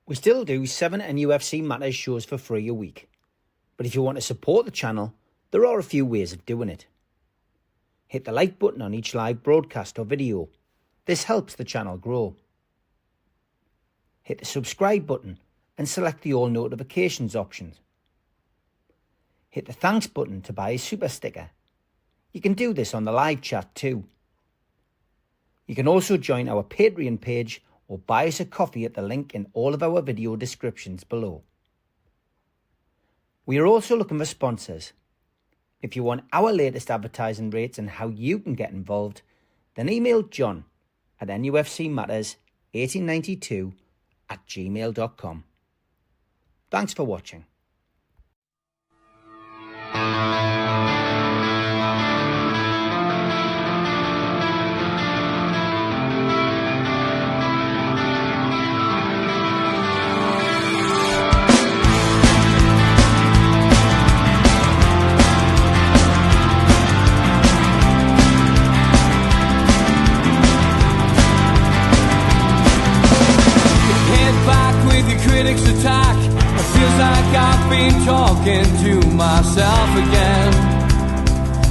We still do 7 NUFC Matters shows for free a week. But if you want to support the channel, there are a few ways of doing it. Hit the like button on each live broadcast or video. This helps the channel grow. Hit the subscribe button and select the all notifications options. Hit the thanks button to buy a super sticker. You can do this on the live chat too. You can also join our Patreon page or buy us a coffee at the link in all of our video descriptions below. We are also looking for sponsors. If you want our latest advertising rates and how you can get involved, then email John at nufcmatters1892@gmail.com. Thanks for watching. Critics attack. It feels like I've been talking to myself again.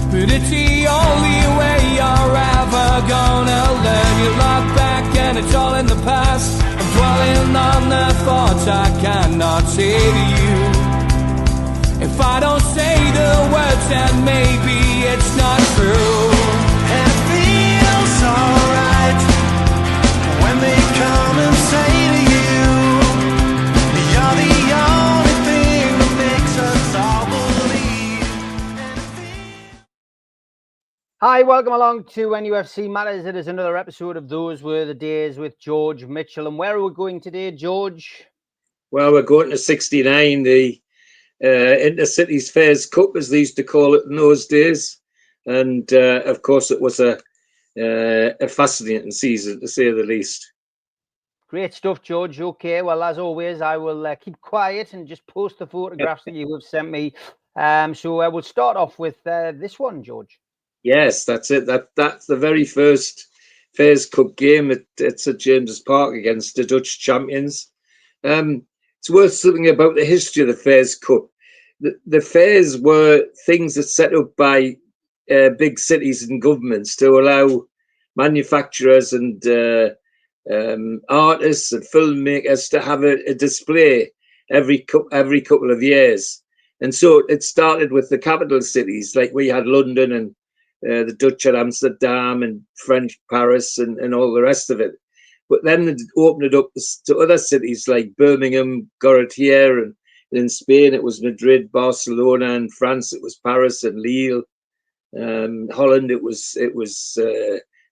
But it's the only way you're ever gonna learn. You look back and it's all in the past. I'm dwelling on the thoughts I cannot say to you. If I don't say the words, then maybe it's not true. And it feels alright when they come and say to you, you're the only thing that makes us all believe. Hi, welcome along to NUFC Matters. It is another episode of Those Were the Days with George Mitchell. And where are we going today, George? Well, we're going to 69, the Intercities Fairs Cup, as they used to call it in those days. And, of course, it was a fascinating season, to say the least. Great stuff, George. Okay, well, as always, I will keep quiet and just post the photographs that you have sent me. So we'll start off with this one, George. Yes, that's it. That's the very first Fairs Cup game at St James's Park against the Dutch champions. It's worth something about the history of the Fairs Cup. The fairs were things that set up by big cities and governments to allow manufacturers and artists and filmmakers to have a display every couple of years. And so it started with the capital cities, like we had London and the Dutch at Amsterdam and French Paris and all the rest of it. But then it opened it up to other cities like Birmingham, Gorettiere, and in Spain it was Madrid, Barcelona, and France it was Paris and Lille. Holland it was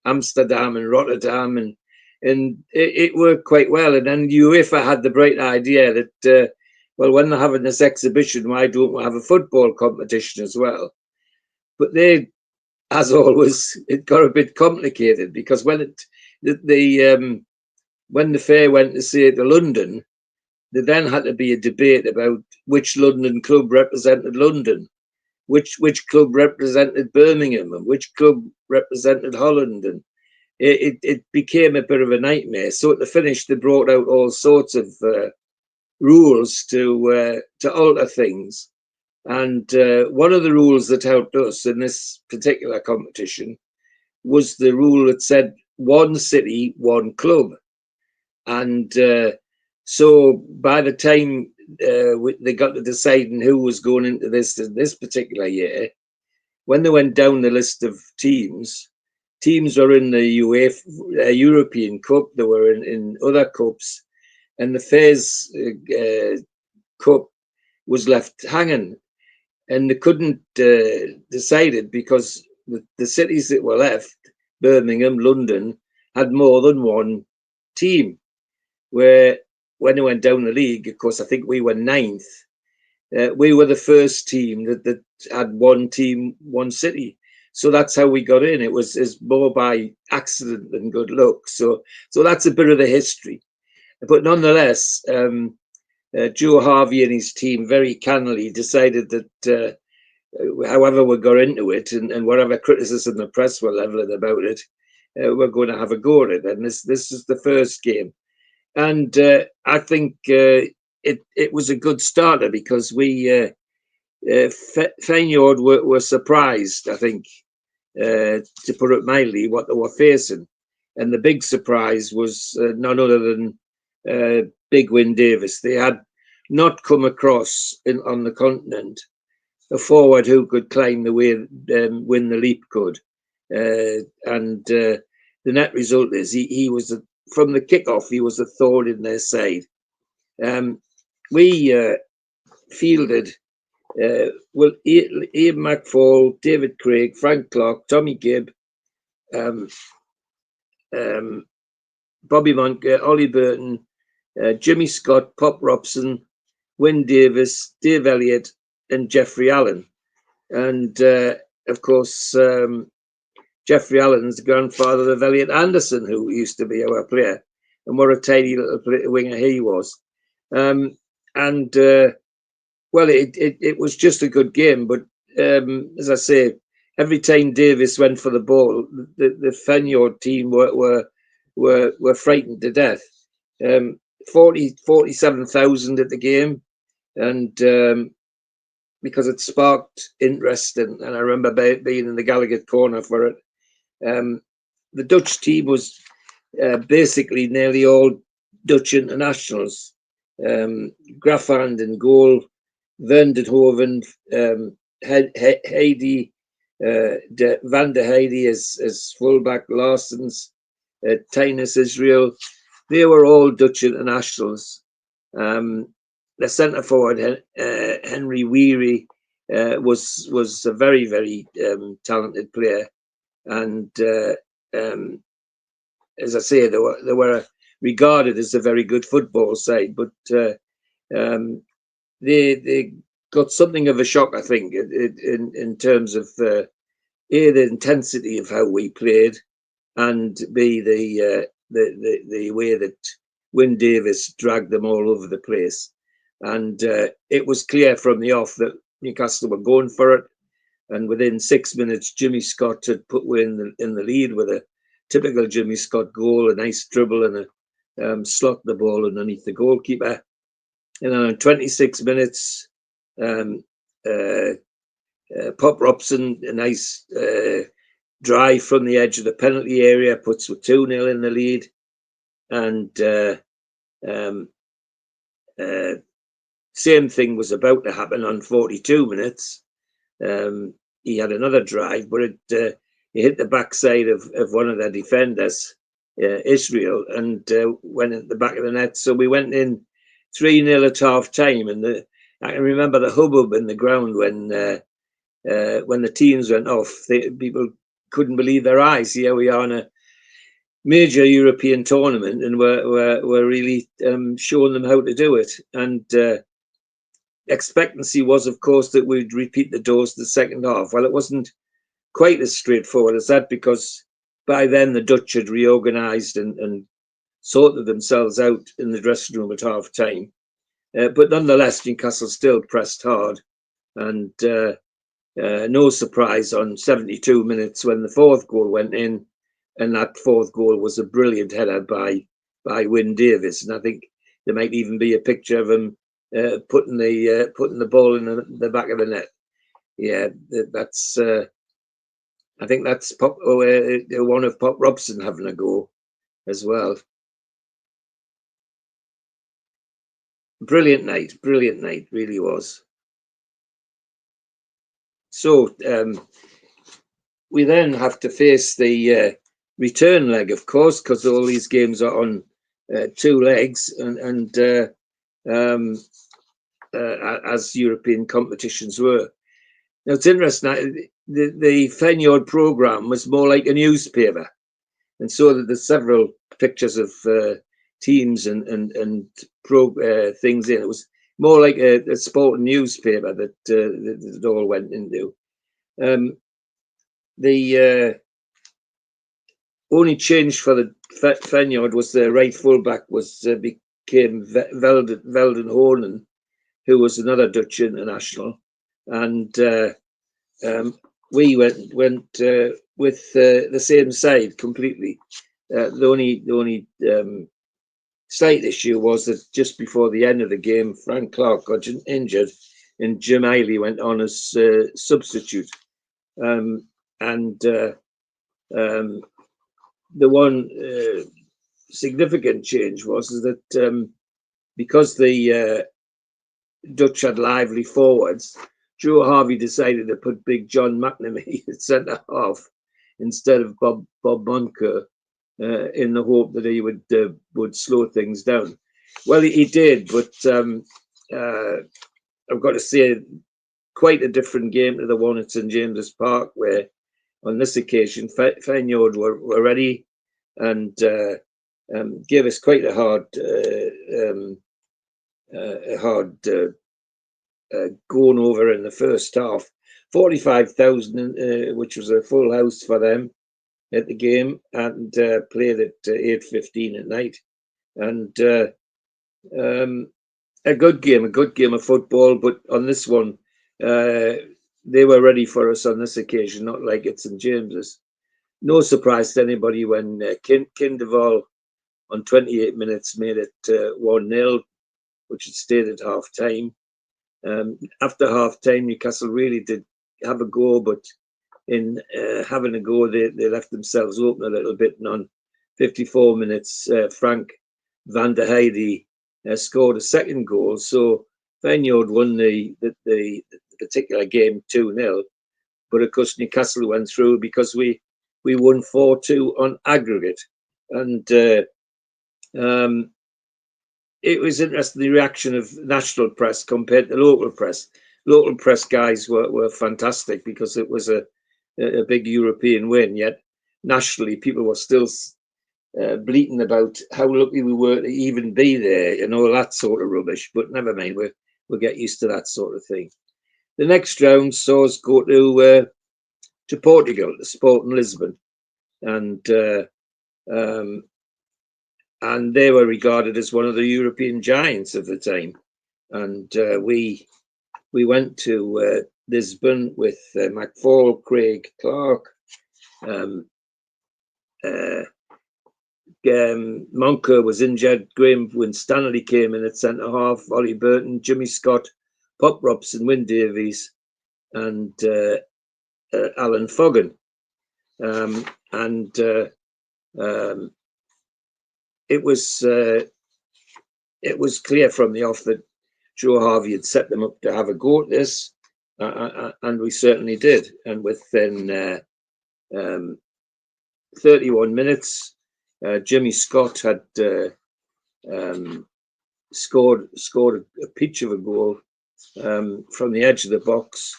Amsterdam and Rotterdam, and it worked quite well. And then UEFA had the bright idea that, well, when they're having this exhibition, why don't we have a football competition as well? But they, as always, it got a bit complicated, because when the fair went to say to London, there then had to be a debate about which London club represented London, which club represented Birmingham, and which club represented Holland, and it became a bit of a nightmare. So at the finish, they brought out all sorts of rules to alter things. And one of the rules that helped us in this particular competition was the rule that said one city, one club. And so by the time they got to deciding who was going into this particular year, when they went down the list of teams were in the UEFA European Cup, they were in other cups, and the Fairs Cup was left hanging. And they couldn't decide it because the cities that were left, Birmingham, London, had more than one team. Where when they went down the league, of course, I think we were 9th. We were the first team that had one team, one city. So that's how we got in. It was more by accident than good luck. So that's a bit of the history. But nonetheless, Joe Harvey and his team very cannily decided that however we got into it and whatever criticism the press were leveling about it, we're going to have a go at it. And this is the first game. And I think it was a good starter because we Feyenoord were surprised, I think, to put it mildly, what they were facing. And the big surprise was none other than Big Win Davis. They had not come across on the continent a forward who could climb the way, win the leap could. And the net result is he was, from the kickoff, he was a thorn in their side. We fielded Ian McFall, David Craig, Frank Clark, Tommy Gibb, Bobby Montgomery, Ollie Burton, Jimmy Scott, Pop Robson, Wyn Davis, Dave Elliott, and Jeffrey Allen. And of course, Jeffrey Allen's the grandfather of Elliot Anderson, who used to be our player, and what a tiny little winger he was. Well, it was just a good game, but as I say, every time Davis went for the ball, the Feyenoord team were frightened to death. 47,000 at the game, and because it sparked interest, and I remember being in the Gallagher corner for it. The Dutch team was basically nearly all Dutch internationals. Graafland in goal, Van der Hoven, Heidi, Van der Heidi as fullback, Larsens, Tyne Israel. They were all Dutch internationals. The centre forward, Henry Weary, was a very, very talented player. And as I say, they were regarded as a very good football side, but they got something of a shock, I think, in terms of A, the intensity of how we played, and B, the way that Wyn Davis dragged them all over the place. And it was clear from the off that Newcastle were going for it. And within 6 minutes, Jimmy Scott had put in the lead with a typical Jimmy Scott goal, a nice dribble and a slot the ball underneath the goalkeeper. And then in 26 minutes, Pop Robson, a nice drive from the edge of the penalty area, puts 2-0 in the lead. And same thing was about to happen on 42 minutes. He had another drive, but it hit the backside of one of their defenders, Israel, and went in the back of the net. So we went in 3-0 at half time, and I can remember the hubbub in the ground when the teams went off. People couldn't believe their eyes. Here we are in a major European tournament, and we're really showing them how to do it. And expectancy was, of course, that we'd repeat the dose the second half. Well, it wasn't quite as straightforward as that, because by then the Dutch had reorganised and sorted themselves out in the dressing room at half time. But nonetheless, Newcastle still pressed hard, and no surprise on 72 minutes when the fourth goal went in, and that fourth goal was a brilliant header by Wyn Davis. And I think there might even be a picture of him putting the ball in the back of the net. Yeah, that's I think that's one of Pop Robson having a go as well. Brilliant night, really was. So we then have to face the return leg, of course, because all these games are on 2 legs, and as European competitions were. Now, it's interesting, the Feyenoord programme was more like a newspaper, and so there's several pictures of teams and things in. It was more like a sporting newspaper that it all went into. The only change for the Feyenoord was the right fullback became Velden Hoornen, who was another Dutch international, and we went with the same side completely. The only slight issue was that just before the end of the game, Frank Clark got injured and Jim Eiley went on as substitute. The one significant change was that because the Dutch had lively forwards, Joe Harvey decided to put Big John McNamee at centre half instead of Bob Moncur, in the hope that he would slow things down. Well, he did, but I've got to say, quite a different game to the one at St James's Park, where on this occasion Feyenoord were ready and gave us quite a hard going over in the first half. 45,000, which was a full house for them at the game, and played at 8:15 at night. And a good game of football. But on this one, they were ready for us on this occasion, not like at St James's. No surprise to anybody when Kinderval on 28 minutes made it 1-0, which had stayed at half time. After half time, Newcastle really did have a go, but in having a go, they left themselves open a little bit. And on 54 minutes, Frank van der Heide scored a second goal. So Feyenoord won the particular game 2-0. But of course, Newcastle went through because we won 4-2 on aggregate. And it was interesting, the reaction of national press compared to local press. Local press guys were fantastic because it was a big European win. Yet nationally, people were still bleating about how lucky we were to even be there, and all that sort of rubbish. But never mind, we'll get used to that sort of thing. The next round saw us go to Portugal, to Sporting Lisbon, and they were regarded as one of the European giants of the time. And we went to Lisbon with McFall, Craig Clark, Moncur was injured, Graham Winstanley came in at centre half, Ollie Burton, Jimmy Scott, Pop Robson, Wyn Davies, and Alan Foggan. It was clear from the off that Joe Harvey had set them up to have a go at this, and we certainly did. And within 31 minutes, Jimmy Scott had scored a peach of a goal from the edge of the box.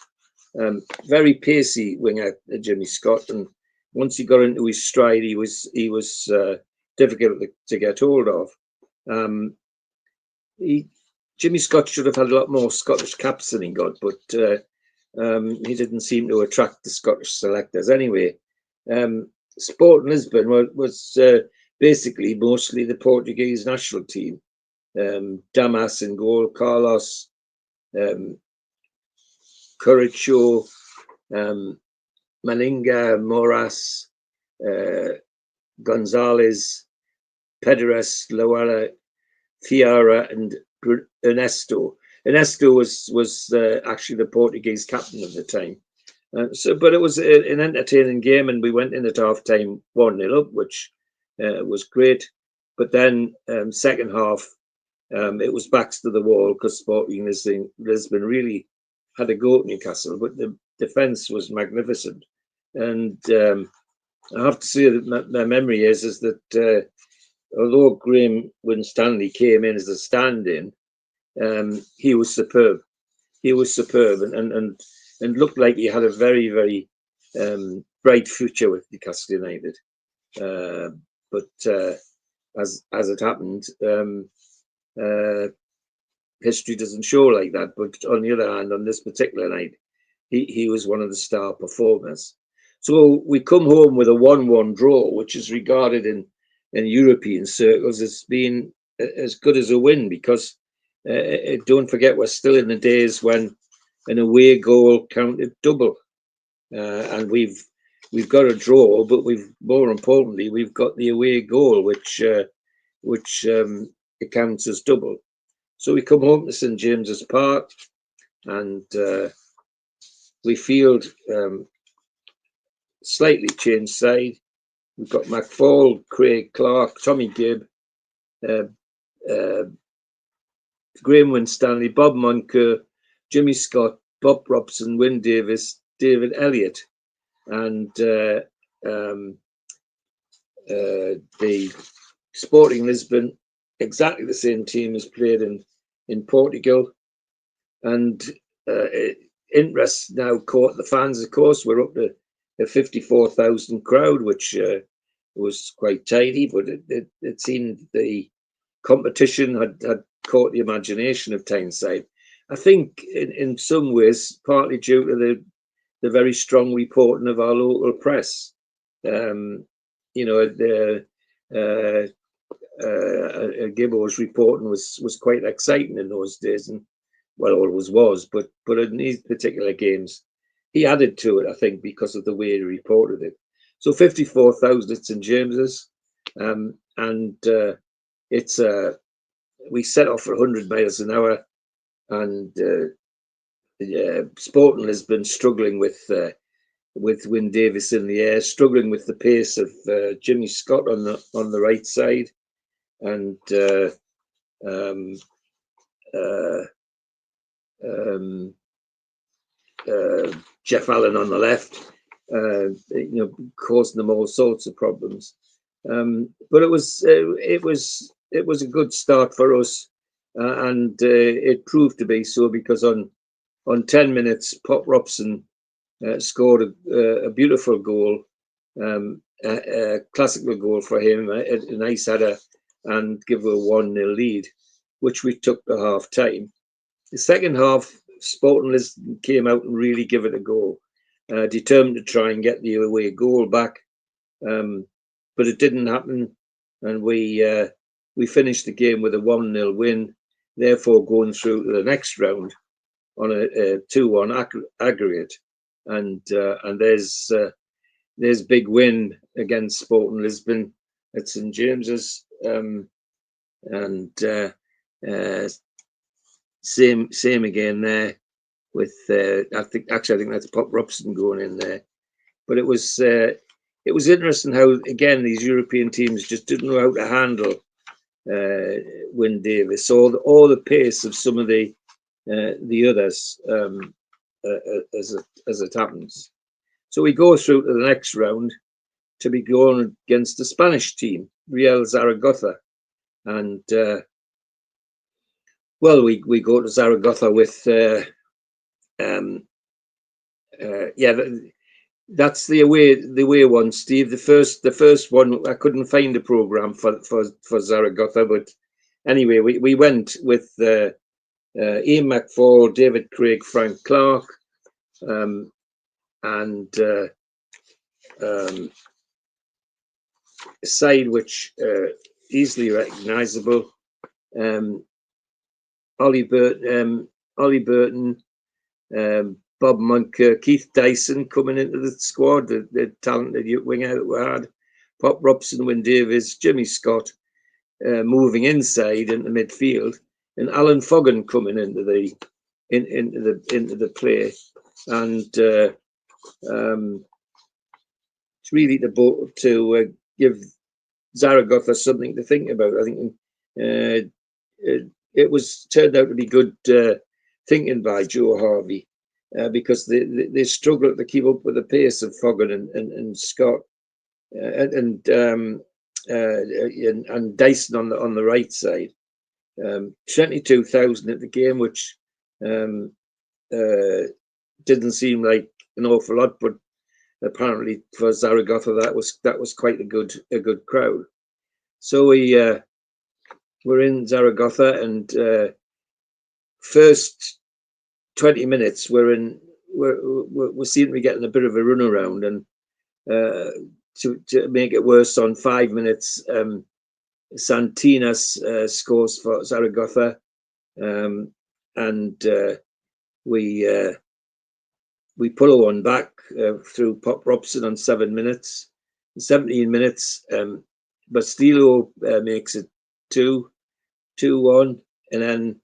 Very pacey winger, Jimmy Scott, and once he got into his stride, he was difficult to get hold of. Jimmy Scott should have had a lot more Scottish caps than he got, but he didn't seem to attract the Scottish selectors anyway. Sporting Lisbon was basically mostly the Portuguese national team. Damas in goal, Carlos, Curaçao, Maninga, Moras, Gonzalez, Pedres, Loala, Fiara, and Ernesto. Ernesto was actually the Portuguese captain of the time. But it was an entertaining game, and we went in at half time 1-0 up, which was great. But then second half, it was backs to the wall because Sporting Lisbon really had a go at Newcastle, but the defence was magnificent. And I have to say that my memory is that although Graham Winstanley came in as a stand-in, he was superb. He was superb and looked like he had a very, very bright future with Newcastle United. But as it happened, history doesn't show like that. But on the other hand, on this particular night, he was one of the star performers. So we come home with a 1-1 draw, which is regarded in European circles as being as good as a win, because don't forget, we're still in the days when an away goal counted double, and we've got a draw, but more importantly we've got the away goal, which it counts as double. So we come home to St James's Park, and we field slightly changed side. We've got McFall, Craig Clark, Tommy Gibb, Graham Winstanley, Bob Moncur, Jimmy Scott, Bob Robson, Wyn Davis, David Elliott, and the Sporting Lisbon, exactly the same team as played in Portugal. And interest now caught the fans, of course. We're up to a 54,000 crowd, which was quite tidy, but it seemed the competition had caught the imagination of Tyneside. I think in some ways, partly due to the very strong reporting of our local press. Gibbo's reporting was quite exciting in those days, and well, always was, but in these particular games, he added to it, I think, because of the way he reported it. So 54,000 at St James's, and it's we set off at 100 miles an hour, and Sporting Lisbon struggling with Wyn Davis in the air, struggling with the pace of Jimmy Scott on the right side, and Jeff Allen on the left, causing them all sorts of problems. But it was a good start for us, and it proved to be so, because on 10 minutes, Pop Robson scored a beautiful goal, a classical goal for him, a nice header, and give a 1-0 lead, which we took to half time. The second half, Sporting Lisbon came out and really give it a go, determined to try and get the away goal back, but it didn't happen, and we finished the game with a 1-0 win, therefore going through to the next round on a 2-1 aggregate, and there's big win against Sporting Lisbon at St James's, and same again there with I think that's Pop Robson going in there, but it was interesting how, again, these European teams just didn't know how to handle Wyn Davis or the pace of some of the others as it happens. So we go through to the next round to be going against the Spanish team, Real Zaragoza, and we go to Zaragoza with that's the away one, Steve. The first one, I couldn't find a program for Zaragoza, but anyway, we went with Ian McFall, David Craig, Frank Clark, and a side which easily recognisable. Ollie Burton, Bob Moncur, Keith Dyson coming into the squad, the talented winger that we had, Pop Robson, Wyn Davis, Jimmy Scott moving inside into midfield, and Alan Foggan coming into the play, and it's really to give Zaragoza something to think about. I think it was turned out to be good thinking by Joe Harvey, because they struggled to keep up with the pace of Foggan and Scott and Dyson on the right side. 22,000 at the game, which didn't seem like an awful lot, but apparently for Zaragoza that was quite a good crowd. So we're in Zaragoza, and first 20 minutes we seem to be getting a bit of a runaround, and to make it worse, on 5 minutes, Santinas scores for Zaragoza, and we pull a one back through Pop Robson on 7 minutes. 17 minutes, Bastillo makes it 2, 2-1, and then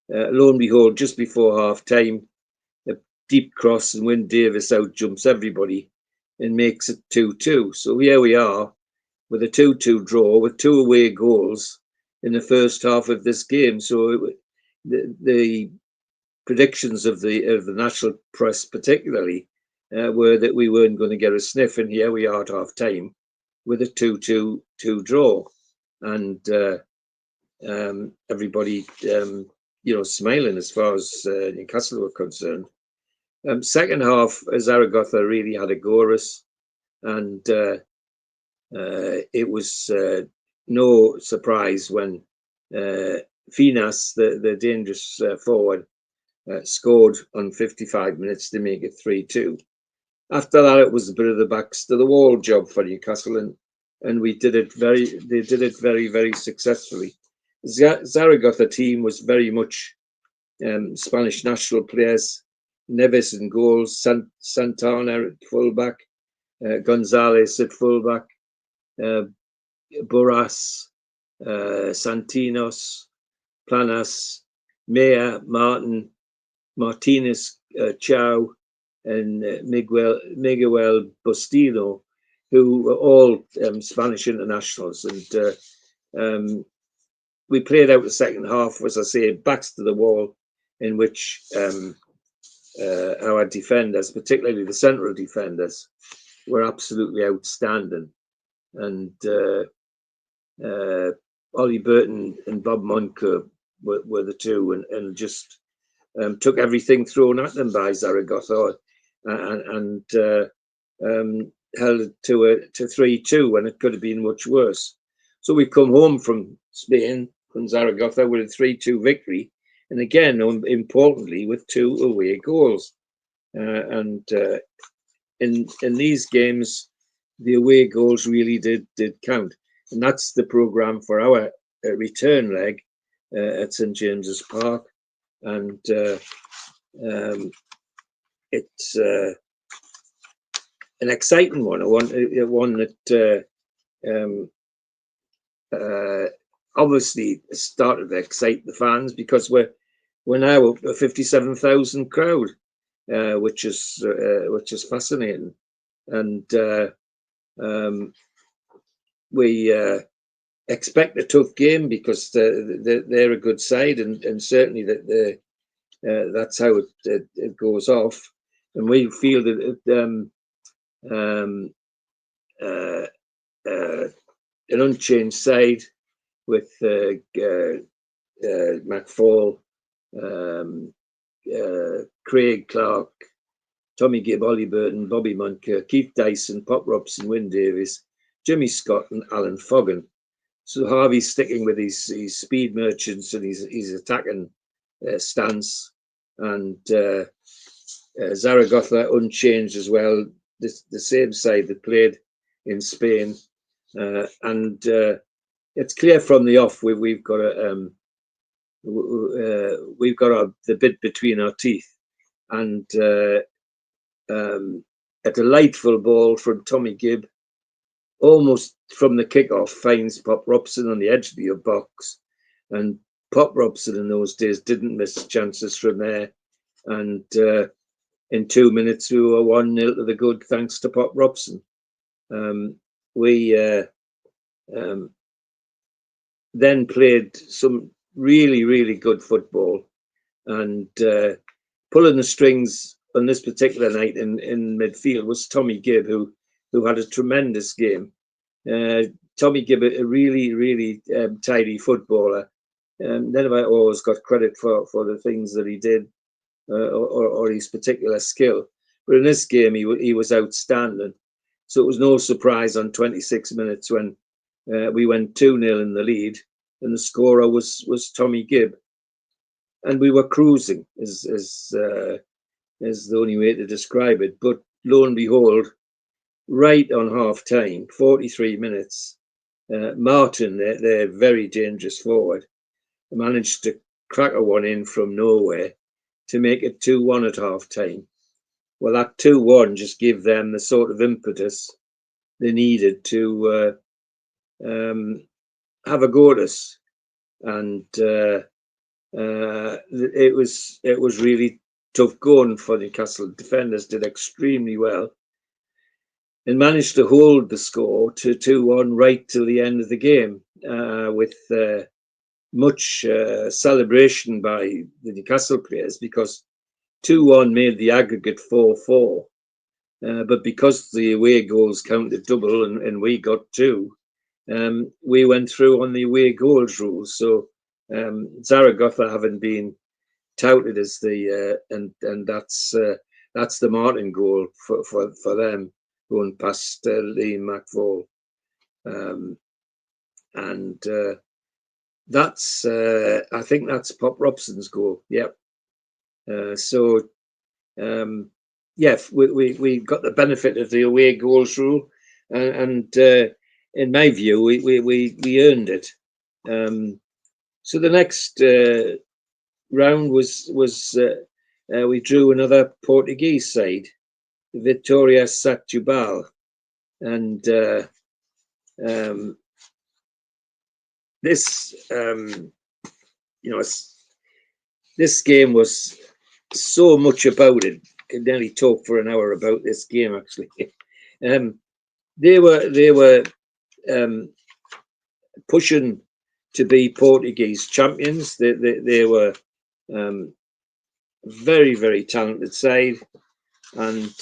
lo and behold, just before half time, a deep cross and Wyn Davies out jumps everybody and makes it 2-2. So here we are with a 2-2 draw with 2 away goals in the first half of this game. So the predictions of the national press, particularly, were that we weren't going to get a sniff, and here we are at half time with a 2-2 draw, and everybody, smiling as far as Newcastle were concerned. Second half, Zaragoza really had a go at us, and it was no surprise when Finas, the dangerous forward, scored on 55 minutes to make it 3-2. After that, it was a bit of the backs to the wall job for Newcastle, and they did it very, very successfully. Zaragoza team was very much Spanish national players. Neves in goals, Santana at fullback, Gonzalez at fullback, Borras, Santinos, Planas, Mea, Martin, Martinez, Chow, and Miguel Bustino, who were all Spanish internationals. And we played out the second half, as I say, backs to the wall, in which our defenders, particularly the central defenders, were absolutely outstanding. And Ollie Burton and Bob Moncur were the two, and just took everything thrown at them by Zaragoza, and held it to 3-2 when it could have been much worse. So we come home from Spain, from Zaragoza, with a 3-2 victory, and again, importantly, with 2 away goals. And in these games, the away goals really did count, and that's the programme for our return leg at St James's Park. And it's an exciting one, one that obviously started to excite the fans, because we're now a 57,000 crowd, which is fascinating, and we expect a tough game, because they're a good side, and certainly that that's how it goes off, and we feel that an unchanged side with McFall, Craig Clark, Tommy Gibb, Ollie Burton, Bobby Moncur, Keith Dyson, Pop Robson, Wyn Davies, Jimmy Scott, and Alan Foggan. So Harvey's sticking with his speed merchants and his attacking stance, and Zaragoza unchanged as well, the same side that played in Spain, and it's clear from the off we've got the bit between our teeth, and a delightful ball from Tommy Gibb, almost from the kickoff, finds Pop Robson on the edge of the box, and Pop Robson in those days didn't miss chances from there, and in 2 minutes we were 1-0 to the good, thanks to Pop Robson. We then played some really, really good football, and pulling the strings on this particular night in midfield was Tommy Gibb, who had a tremendous game. Tommy Gibb, a really, really tidy footballer. None of it always got credit for the things that he did, or his particular skill. But in this game, he was outstanding. So it was no surprise on 26 minutes when we went 2-0 in the lead, and the scorer was Tommy Gibb. And we were cruising, is the only way to describe it. But lo and behold, right on half time, 43 minutes, Martin, their very dangerous forward, managed to crack a one in from nowhere to make it 2-1 at half time. Well, that 2-1 just gave them the sort of impetus they needed to have a go at us. and it was really tough going for Newcastle. Defenders did extremely well and managed to hold the score to 2-1 right till the end of the game, with much celebration by the Newcastle players, because 2-1 made the aggregate 4-4. But because the away goals counted double and we got 2, we went through on the away goals rules. So Zaragoza having been touted as the and that's the Martin goal for them, going past Liam McFall, and that's I think that's Pop Robson's goal. Yep. So yeah, we got the benefit of the away goals rule, and in my view, we earned it. So the next round was we drew another Portuguese side, Vitória Setúbal, and this this game was so much about it. Could nearly talk for an hour about this game, actually. They were pushing to be Portuguese champions. They were very, very talented side, and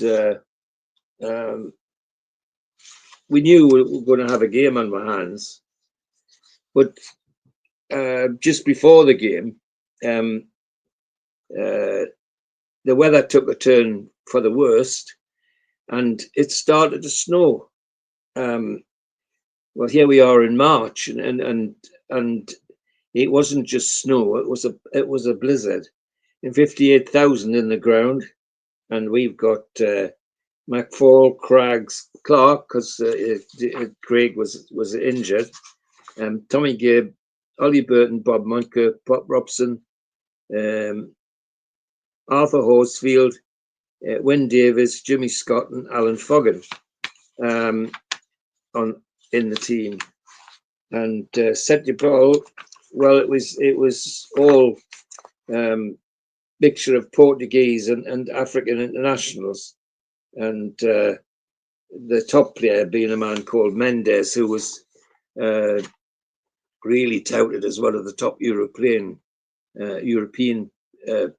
we knew we were going to have a game on our hands. But just before the game, the weather took a turn for the worst, and it started to snow. Well, here we are in March, and it wasn't just snow; it was a blizzard, and 58,000 in the ground, and we've got McFall, Clark, because Craig was injured, Tommy Gibb, Ollie Burton, Bob Montker, Pop Robson, Arthur Horsfield, Wyn Davies, Jimmy Scott, and Alan Foggan in the team. And Setúbal, well, it was all mixture of Portuguese and African internationals, and the top player being a man called Mendes, who was really touted as one of the top European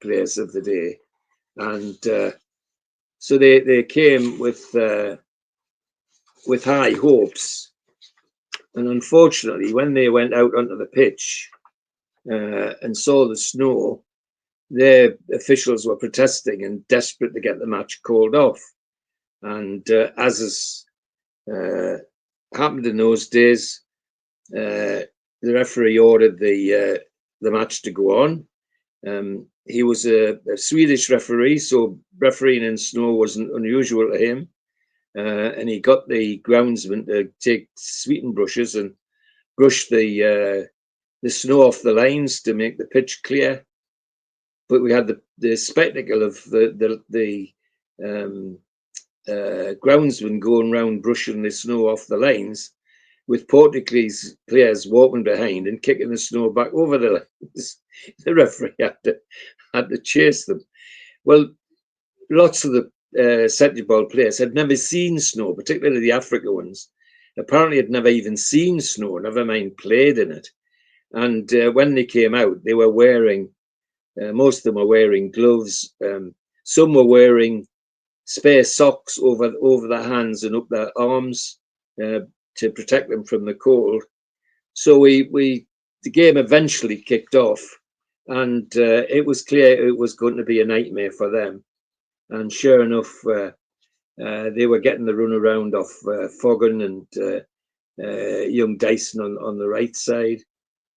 players of the day. And so they came with high hopes, and unfortunately, when they went out onto the pitch and saw the snow, their officials were protesting and desperate to get the match called off. And as is happened in those days, the referee ordered the match to go on. He was a Swedish referee, so refereeing in snow wasn't unusual to him. And he got the groundsman to take sweeping brushes and brush the snow off the lines to make the pitch clear. But we had the spectacle of the groundsman going around brushing the snow off the lines, with Portuguese players walking behind and kicking the snow back over the lines. The referee had to chase them. Well, lots of the Setúbal players had never seen snow, particularly the Africa ones. Apparently had never even seen snow, never mind played in it. And when they came out, they were wearing, most of them were wearing gloves. Some were wearing spare socks over their hands and up their arms to protect them from the cold. So the game eventually kicked off, and it was clear it was going to be a nightmare for them. And sure enough, they were getting the runaround off Foggan and young Dyson on the right side.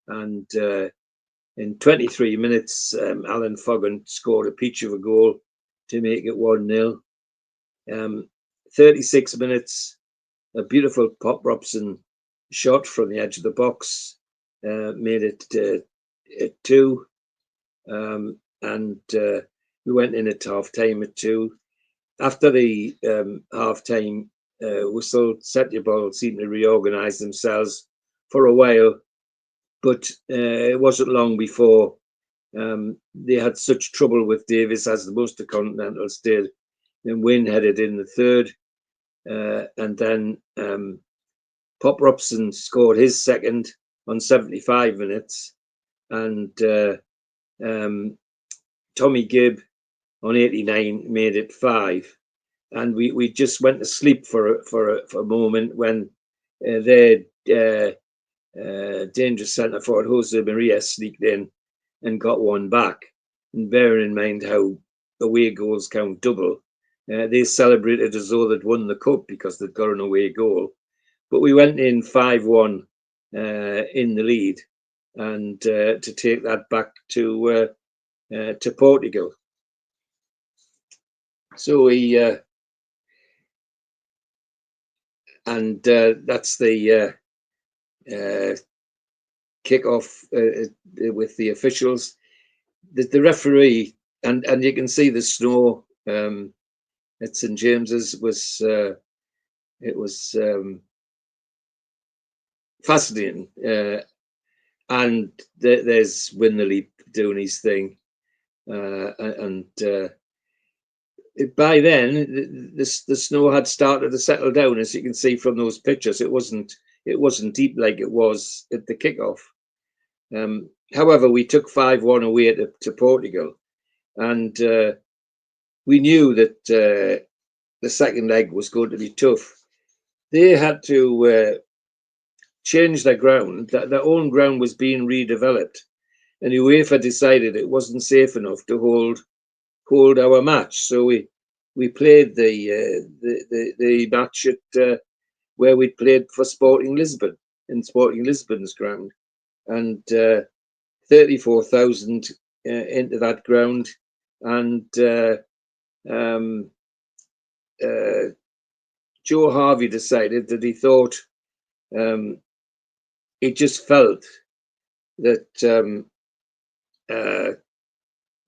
And in 23 minutes, Alan Foggan scored a peach of a goal to make it 1-0. 36 minutes, a beautiful Pop Robson shot from the edge of the box made it 2. And we went in at half time at 2. After the half time whistle, Setúbal seemed to reorganise themselves for a while, but it wasn't long before they had such trouble with Davis, as the most of Continentals did. And Wynne headed in the third, and then Pop Robson scored his second on 75 minutes, and Tommy Gibb on 89 made it 5. And we just went to sleep for a moment when their dangerous centre forward Jose Maria sneaked in and got one back. And bearing in mind how away goals count double, they celebrated as though they'd won the cup because they'd got an away goal. But we went in 5-1 in the lead, and to take that back to Portugal. So we and that's the kick-off with the officials. The referee, and you can see the snow at St James's was fascinating, and there's Winley doing his thing, and by then the snow had started to settle down, as you can see from those pictures. It wasn't deep like it was at the kickoff. However, we took 5-1 away to Portugal, and we knew that the second leg was going to be tough. They had to change their ground. Their own ground was being redeveloped, and UEFA decided it wasn't safe enough to hold our match. So we played the match at where we played for Sporting Lisbon, in Sporting Lisbon's ground, and 34,000 into that ground, and Joe Harvey decided that he thought he just felt that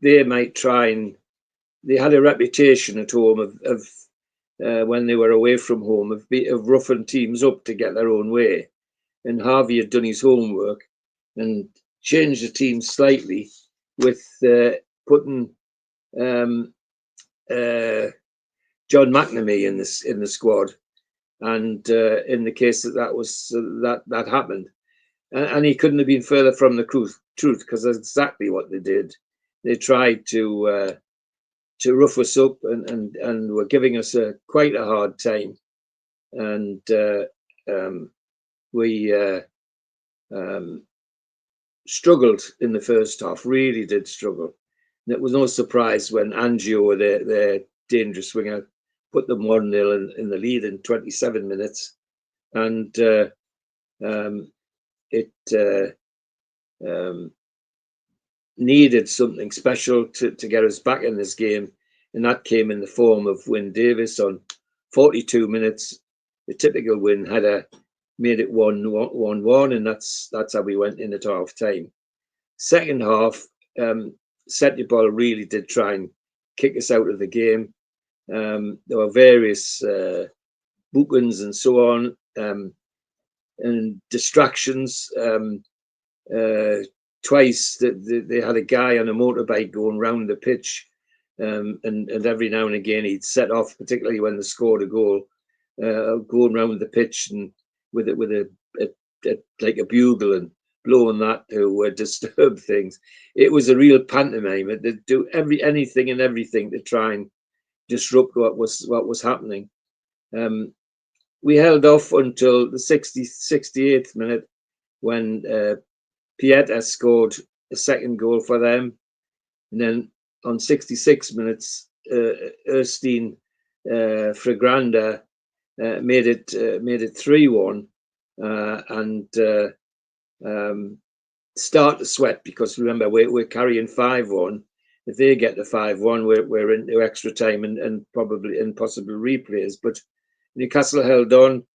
they might try, and they had a reputation at home of when they were away from home of roughing teams up to get their own way. And Harvey had done his homework and changed the team slightly with putting John McNamee in the squad. And in the case that happened, and he couldn't have been further from the truth, because that's exactly what they did. They tried to rough us up and were giving us quite a hard time, and we struggled in the first half. Really did struggle. And it was no surprise when Angio, their dangerous winger, put them 1-0 in the lead in 27 minutes, and it needed something special to get us back in this game, and that came in the form of Wynne Davis on 42 minutes. The typical Wynne header made it 1-1, and that's how we went in at half time. Second half, Setúbal really did try and kick us out of the game. There were various bookings and so on, and distractions. Twice they had a guy on a motorbike going round the pitch, and every now and again he'd set off, particularly when they scored a goal, going round the pitch and with a like a bugle and blowing that to disturb things. It was a real pantomime. They'd do anything and everything to try and disrupt what was happening. We held off until the 68th minute, when Pieta scored a second goal for them, and then on 66 minutes, Erstein Fragranda made it 3-1, and start to sweat, because remember we're carrying 5-1. If they get the 5-1, we're into extra time and probably possible replays. But Newcastle held on,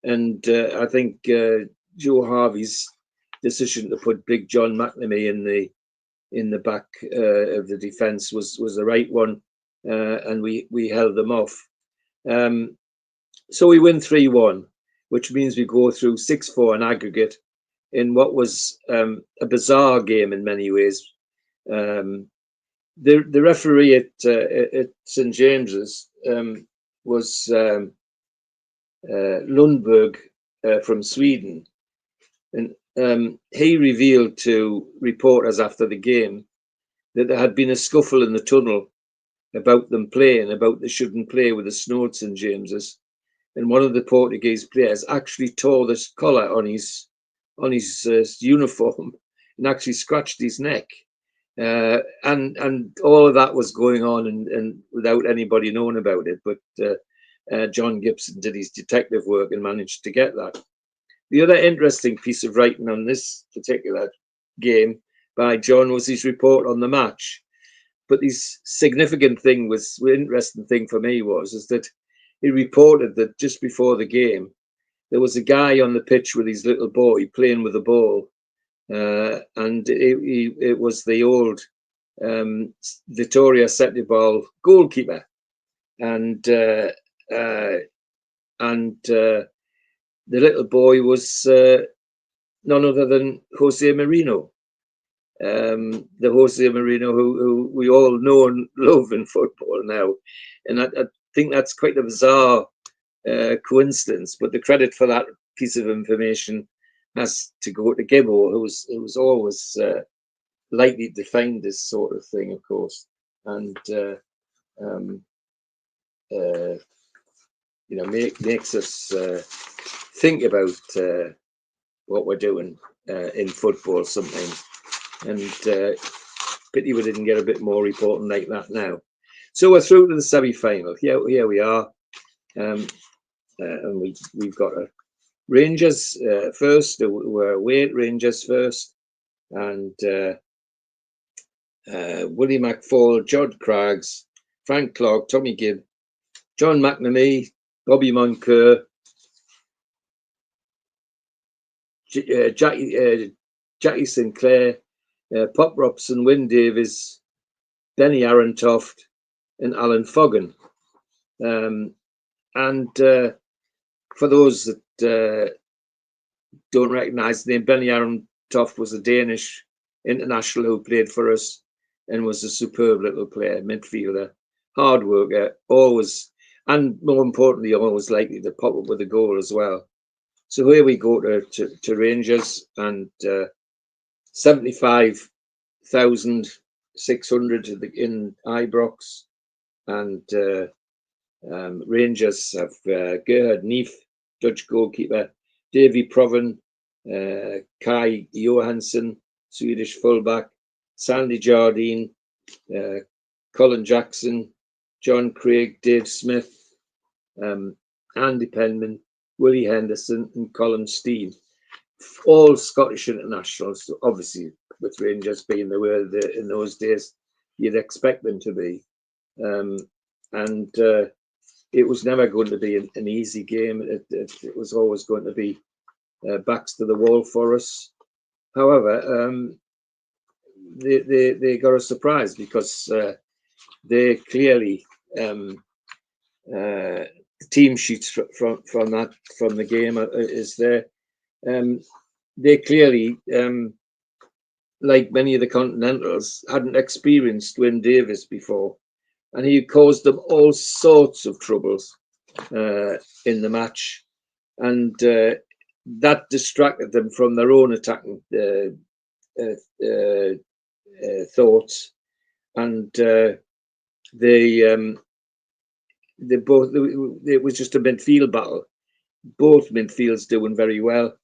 and I think Joe Harvey's decision to put Big John McNamee in the back of the defence was the right one, and we held them off. So we win 3-1, which means we go through 6-4 in aggregate in what was a bizarre game in many ways. The referee at St James's was Lundberg from Sweden, and he revealed to reporters after the game that there had been a scuffle in the tunnel about them playing, about they shouldn't play with the snow at St James's, and one of the Portuguese players actually tore this collar on his uniform and actually scratched his neck, and all of that was going on and without anybody knowing about it. But John Gibson did his detective work and managed to get that. The other interesting piece of writing on this particular game by John was his report on the match. But the significant thing was, the interesting thing for me is that he reported that just before the game, there was a guy on the pitch with his little boy playing with the ball, and it was the old Vittoria Setúbal goalkeeper, and the little boy was none other than Jose Mourinho, the Jose Mourinho who we all know and love in football now, and I think that's quite a bizarre coincidence. But the credit for that piece of information has to go to Gibbo, who was always lightly defined this sort of thing, of course, and makes us think about what we're doing in football sometimes. And pity we didn't get a bit more reporting like that now. So we're through to the semi-final. Here we are, and we've got Rangers first. We're away at Rangers first, and Willie McFall, Judd Craggs, Frank Clark, Tommy Gibb, John McNamee, Bobby Moncur, Jackie Sinclair, Pop Robson, Wyn Davies, Benny Arontoft, and Alan Foggen. And for those that don't recognise the name, Benny Arontoft was a Danish international who played for us and was a superb little player, midfielder, hard worker, always, and more importantly, always likely to pop up with a goal as well. So here we go to Rangers, and 75,600 in Ibrox, and Rangers have Gerhard Neef, Dutch goalkeeper, Davy Proven, Kai Johansson, Swedish fullback, Sandy Jardine, Colin Jackson, John Craig, Dave Smith, Andy Penman, Willie Henderson, and Colin Steen. All Scottish internationals, obviously, with Rangers being the way in those days, you'd expect them to be. And it was never going to be an easy game. It was always going to be backs to the wall for us. However, they got a surprise because they clearly the team sheets from the game is there. They clearly, like many of the Continentals, hadn't experienced Wyn Davies before, and he caused them all sorts of troubles in the match, and that distracted them from their own attacking thoughts, and they both. It was just a midfield battle. Both midfields doing very well,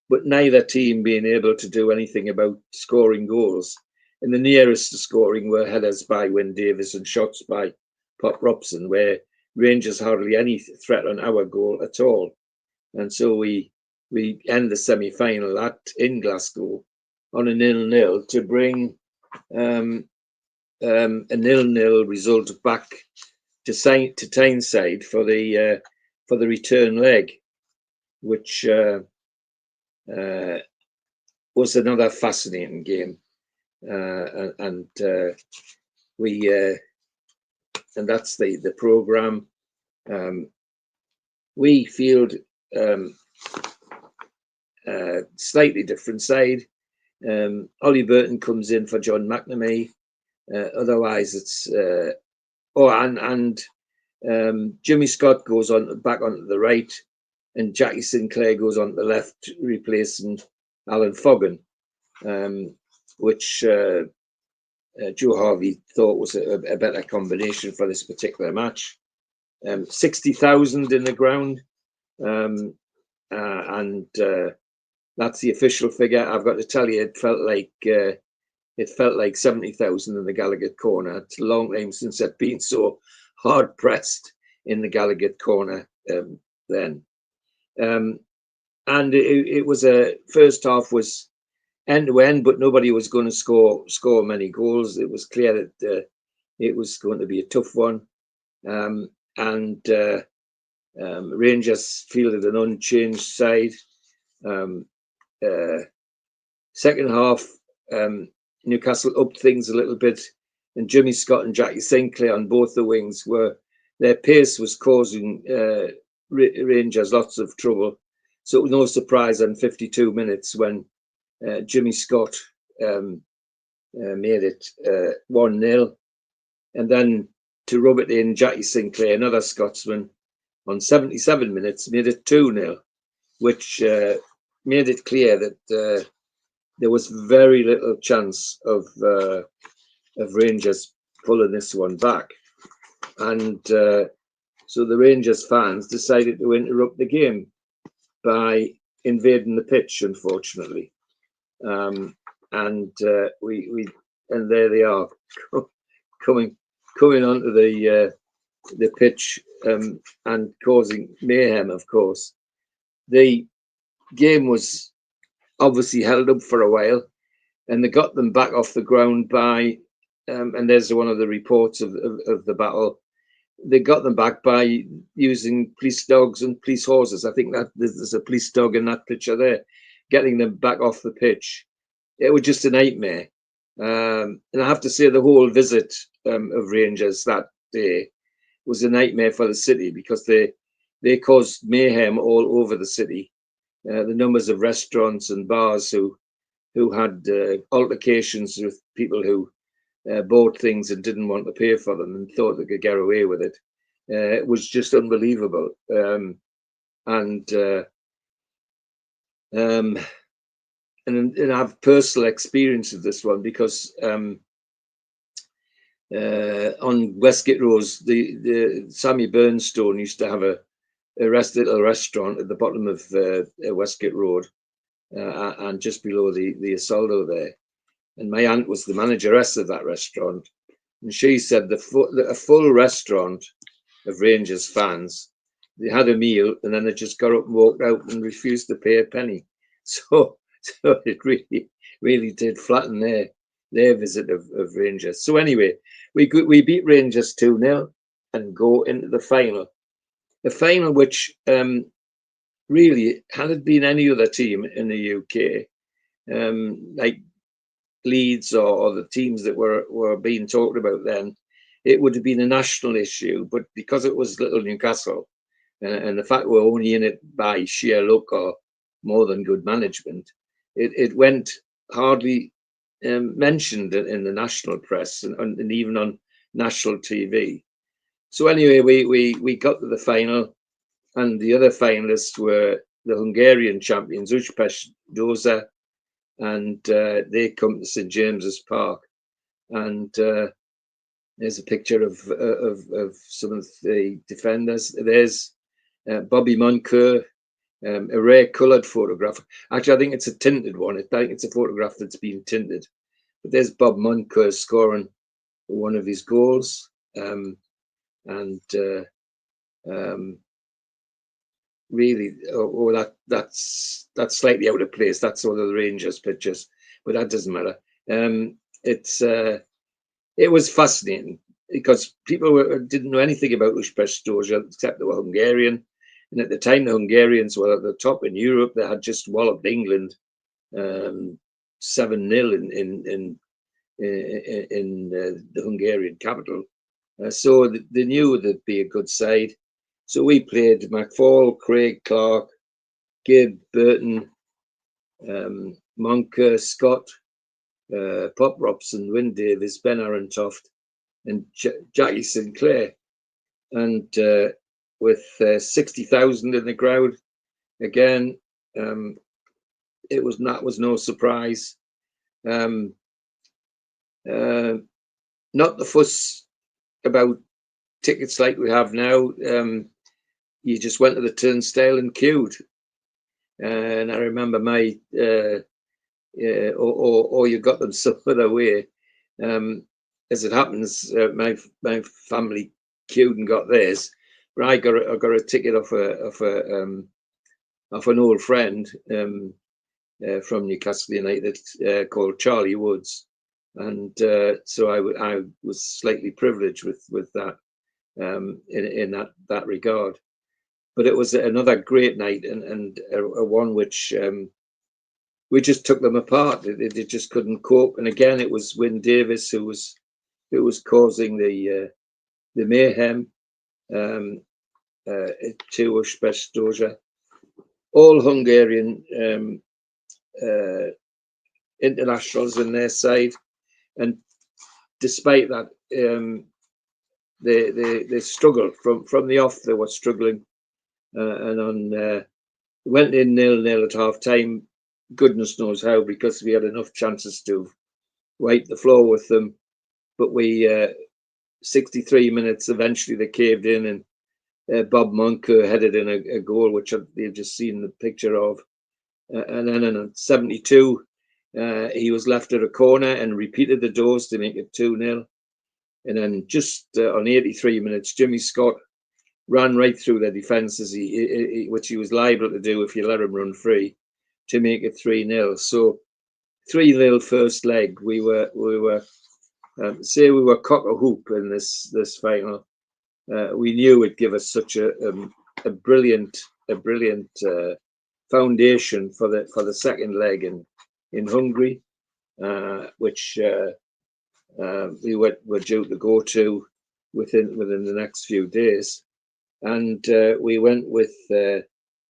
but neither team being able to do anything about scoring goals. And the nearest to scoring were headers by Wyn Davies and shots by Pop Robson, where Rangers hardly any threat on our goal at all. And so we end the semi-final in Glasgow on a 0-0 to bring a 0-0 result back to Tyneside for the return leg, which was another fascinating game, and that's the program. We field slightly different side. Ollie Burton comes in for John McNamee. Otherwise, it's Jimmy Scott goes on back onto the right, and Jackie Sinclair goes on the left, replacing Alan Foggin, which Joe Harvey thought was a better combination for this particular match. 60,000 in the ground, and that's the official figure. I've got to tell you, it felt like 70,000 in the Gallagher corner. It's a long time since I've been so hard pressed in the Gallagher corner then. And it was a first half was end to end, but nobody was going to score many goals. It was clear that it was going to be a tough one. Rangers fielded an unchanged side. Second half, Newcastle upped things a little bit, and Jimmy Scott and Jackie Sinclair on both the wings their pace was causing Rangers lots of trouble. So it was no surprise on 52 minutes when Jimmy Scott made it 1-0, and then to rub it in, Jackie Sinclair, another Scotsman, on 77 minutes made it 2-0, which made it clear that there was very little chance of Rangers pulling this one back. And so the Rangers fans decided to interrupt the game by invading the pitch, unfortunately. And there they are, coming onto the pitch and causing mayhem. Of course, the game was obviously held up for a while, and they got them back off the ground by, and there's one of the reports of the battle. They got them back by using police dogs and police horses. I think that there's a police dog in that picture there, getting them back off the pitch. It was just a nightmare. And I have to say the whole visit of Rangers that day was a nightmare for the city, because they caused mayhem all over the city. The numbers of restaurants and bars who had altercations with people who bought things and didn't want to pay for them and thought they could get away with it. It was just unbelievable. And I have personal experience of this one, because on Westgate Rose, the Sammy Burnstone used to have a little restaurant at the bottom of Westgate Road, and just below the Isolde there. And my aunt was the manageress of that restaurant, and she said a full restaurant of Rangers fans, they had a meal and then they just got up and walked out and refused to pay a penny. So it really did flatten their visit of Rangers. So anyway, we beat Rangers 2-0 and go into the final. The final, which really, had it been any other team in the UK, like Leeds or the teams that were being talked about then, it would have been a national issue. But because it was little Newcastle, and the fact we're only in it by sheer luck or more than good management, it went hardly mentioned in the national press and even on national TV. So anyway, we got to the final, and the other finalists were the Hungarian champions, Újpest Dózsa, and they come to St James's Park. And there's a picture of some of the defenders. There's Bobby Moncur, a rare coloured photograph. Actually, I think it's a tinted one. I think it's a photograph that's been tinted. But there's Bob Moncur scoring one of his goals. Really, that's slightly out of place. That's one of the Rangers pictures, but that doesn't matter. It was fascinating, because people didn't know anything about Újpest Dózsa except they were Hungarian, and at the time the Hungarians were at the top in Europe. They had just walloped England 7-0 in the Hungarian capital, so they knew they'd be a good side. So we played McFall, Craig Clark, Gabe Burton, Monk, Scott, Pop Robson, Wyn Davies, Ben Arontoft, and Jackie Sinclair. And with 60,000 in the crowd, again, that was no surprise. Not the fuss about tickets like we have now. You just went to the turnstile and queued. And I remember my, or you got them some other way. As it happens, my family queued and got theirs, but I got a ticket off an old friend from Newcastle United called Charlie Woods, and so I was slightly privileged with that in that regard. But it was another great night and a one which we just took them apart. They just couldn't cope. And again, it was Wyn Davies who was causing the mayhem. To Ushbek, all Hungarian internationals on their side, and despite that, they struggled from the off. They were struggling, and on went in 0-0 at half time. Goodness knows how, because we had enough chances to wipe the floor with them, but we 63 minutes eventually they caved in, and Bob Monk headed in a goal which they've just seen the picture of, and then in 72 he was left at a corner and repeated the dose to make it 2-0, and then just on 83 minutes Jimmy Scott ran right through their defences, which he was liable to do if you let him run free, to make it 3-0. So 3-0 first leg. We were cock a hoop in this final. We knew it'd give us such a brilliant foundation for the second leg in Hungary, which we were due to go to within the next few days, and we went with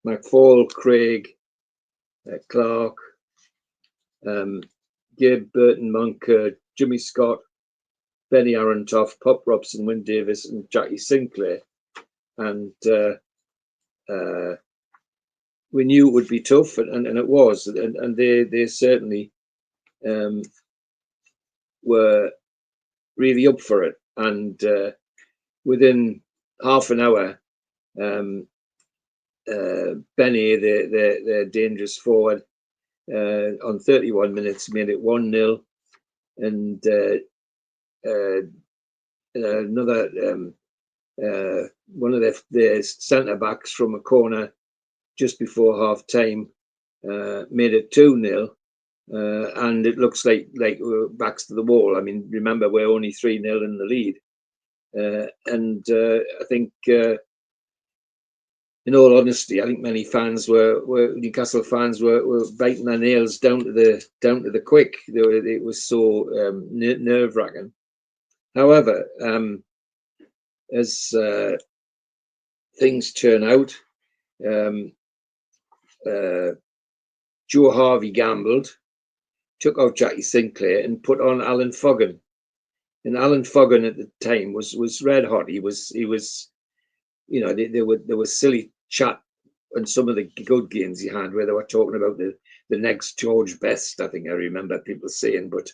McFall, Craig, Clark, Gabe Burton, Monk, Jimmy Scott, Benny Arontoft, Pop Robson, Wyn Davies, and Jackie Sinclair. And we knew it would be tough, and it was. And they certainly were really up for it. And within half an hour, Benny, their dangerous forward, on 31 minutes made it 1-0. And another one of their centre backs from a corner just before half time made it 2-0, and it looks like we're backs to the wall. I mean, remember, we're only 3-0 in the lead, and I think, in all honesty, I think many fans Newcastle fans were biting their nails down to the quick. It was so nerve-wracking. However, as things turn out, Joe Harvey gambled, took out Jackie Sinclair, and put on Alan Foggan. And Alan Foggan at the time was red hot. He was, you know, there was silly chat on some of the good games he had where they were talking about the next George Best. I think I remember people saying, but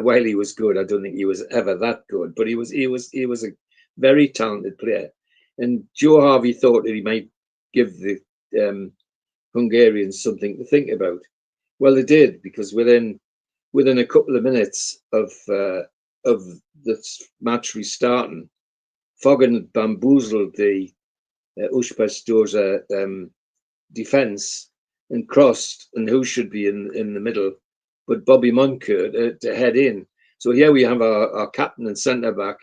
while he was good, I don't think he was ever that good. But he was a very talented player, and Joe Harvey thought that he might give the Hungarians something to think about. Well, they did, because within a couple of minutes of the match restarting, Foggan bamboozled the Ushbek defence and crossed, and who should be in the middle but Bobby Moncur to head in. So here we have our captain and centre back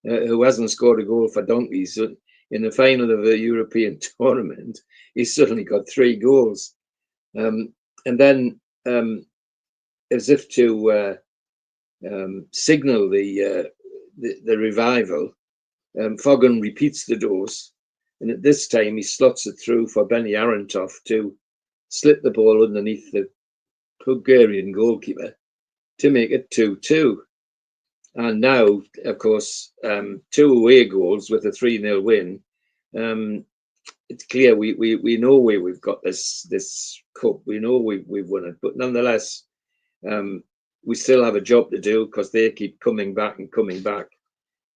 who hasn't scored a goal for donkeys. So in the final of a European tournament, he's suddenly got 3 goals. And then, as if to signal the revival, Foggan repeats the dose, and at this time he slots it through for Benny Arontoft to slipped the ball underneath the Hungarian goalkeeper to make it 2-2. And now, of course, 2 away goals with a 3-0 win. It's clear we know where we've got this cup. We know we've won it, but nonetheless, we still have a job to do because they keep coming back and coming back.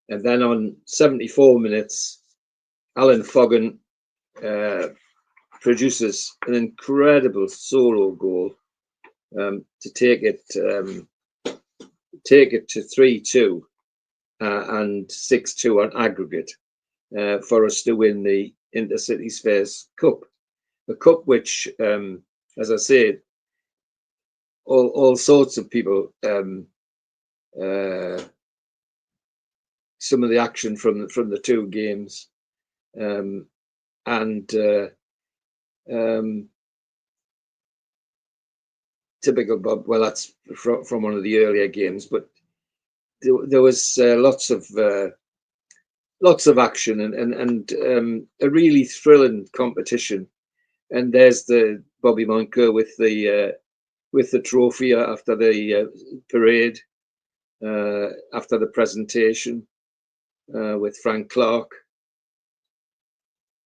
And then on 74 minutes, Alan Foggan produces an incredible solo goal to take it to 3-2 and 6-2 on aggregate for us to win the Intercities FACup, a cup which, as I said, all sorts of people. Some of the action from the 2 games, and typical Bob. Well, that's from one of the earlier games, but there was lots of action and a really thrilling competition. And there's the Bobby Moncur with the trophy after the parade, after the presentation with Frank Clark,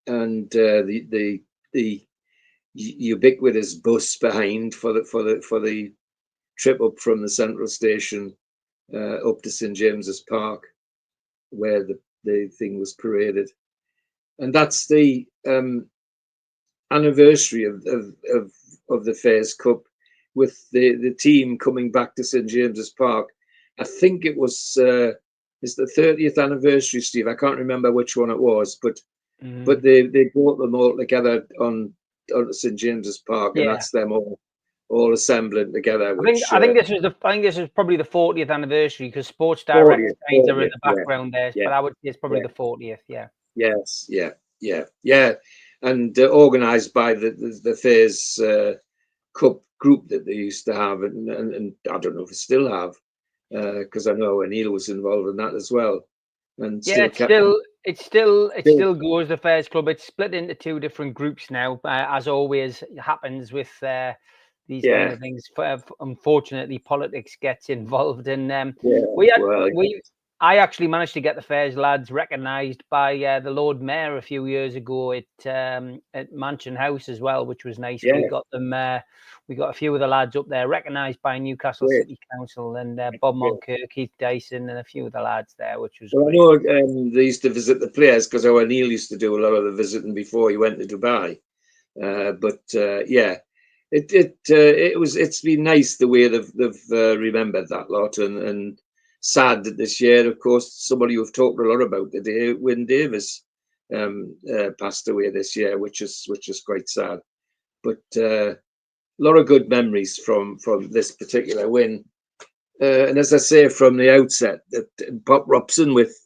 and the ubiquitous bus behind for the trip up from the central station up to St James's Park, where the thing was paraded. And that's the anniversary of the FACup, with the team coming back to St James's Park. I think it was it's the 30th anniversary, Steve. I can't remember which one it was, but they brought them all together on St James's Park, and that's them all assembling together. I think this is probably the 40th anniversary, because Sports Direct signs are in the background there. But I would say it's probably the 40th. Yeah. Yes. Yeah. And organised by the FACup group that they used to have, and I don't know if they still have, because I know Neil was involved in that as well. And it still goes, the Fairs Club. It's split into 2 different groups now, as always happens with these kind of things. Unfortunately, politics gets involved, and I actually managed to get the Fairs lads recognised by the Lord Mayor a few years ago at Mansion House as well, which was nice. We got them. We got a few of the lads up there recognised by Newcastle City Council, and Bob Moncur, Keith Dyson, and a few of the lads there, which was great. I know they used to visit the players, because our Neil used to do a lot of the visiting before he went to Dubai. It's been nice the way they've remembered that lot, and sad that this year, of course, somebody you've talked a lot about today, Wyn Davies, passed away this year, which is quite sad. But a lot of good memories from this particular win, and as I say from the outset, that Pop Robson with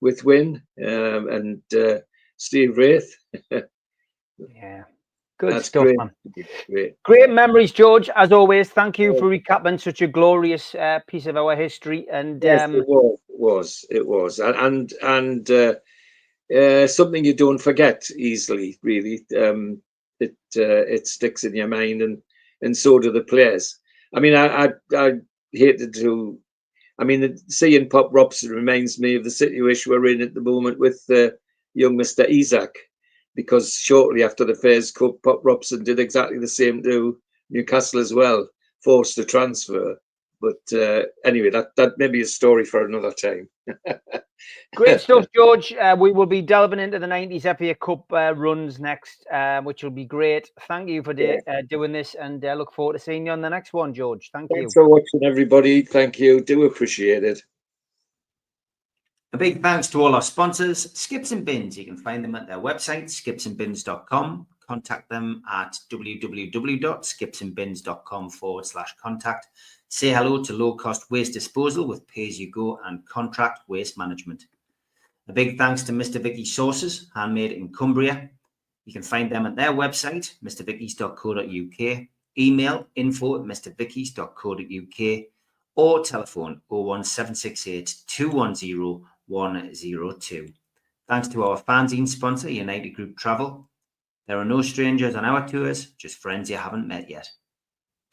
Wyn and Steve Wraith. Good That's stuff, great. man. Great memories, George. As always, thank you for recapping such a glorious piece of our history. And yes, it was, and something you don't forget easily. Really, it sticks in your mind, and so do the players. I mean, I hated to. I mean, seeing Pop Robson reminds me of the situation we're in at the moment with young Mr. Isaac. Because shortly after the FACup, Pop Robson did exactly the same to Newcastle as well, forced to transfer. But anyway, that may be a story for another time. Great stuff, George. We will be delving into the 90s FACup runs next, which will be great. Thank you for doing this, and look forward to seeing you on the next one, George. Thanks you. For watching, everybody. Thank you. Do appreciate it. A big thanks to all our sponsors, Skips and Bins. You can find them at their website, skipsandbins.com. Contact them at www.skipsandbins.com/contact. Say hello to low-cost waste disposal with pay-as-you-go and contract waste management. A big thanks to Mr. Vicky's Sauces, handmade in Cumbria. You can find them at their website, mrvickies.co.uk. Email info@mrvickies.co.uk or telephone 01768 210 102. Thanks to our fanzine sponsor, United Group Travel. There are no strangers on our tours, just friends you haven't met yet.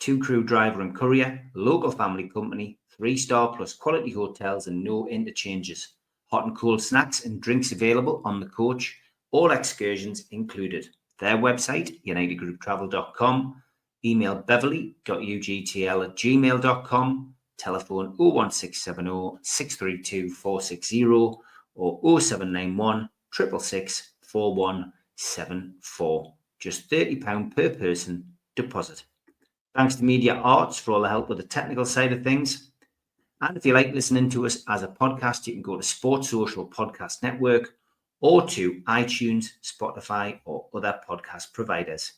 2 crew driver and courier, local family company, 3-star plus quality hotels and no interchanges. Hot and cold snacks and drinks available on the coach, all excursions included. Their website, unitedgrouptravel.com, email beverly.ugtl@gmail.com, telephone 01670 632 460 or 0791 666 4174. Just £30 per person deposit. Thanks to Media Arts for all the help with the technical side of things. And if you like listening to us as a podcast, you can go to Sports Social Podcast Network or to iTunes, Spotify, or other podcast providers.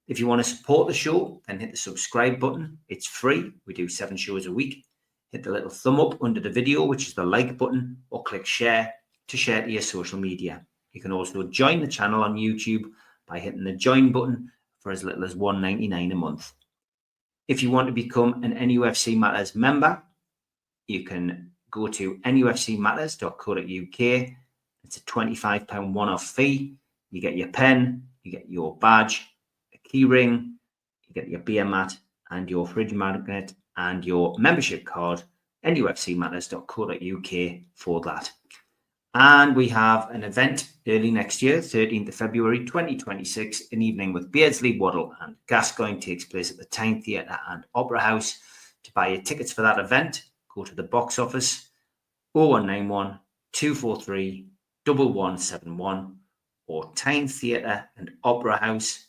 If you want to support the show, then hit the subscribe button. It's free. We do 7 shows a week. Hit the little thumb up under the video, which is the like button, or click share to share to your social media. You can also join the channel on YouTube by hitting the join button for as little as $1.99 a month. If you want to become an NUFC Matters member, you can go to nufcmatterspodcast.co.uk. It's a £25 one-off fee. You get your pen, you get your badge, a key ring, you get your beer mat and your fridge magnet and your membership card, nufcmatterspodcast.co.uk for that. And we have an event early next year, 13th of February 2026, an evening with Beardsley, Waddle and Gascoigne takes place at the Tyne Theatre and Opera House. To buy your tickets for that event, go to the box office 0191 243 1171 or Tyne Theatre and Opera House.uk.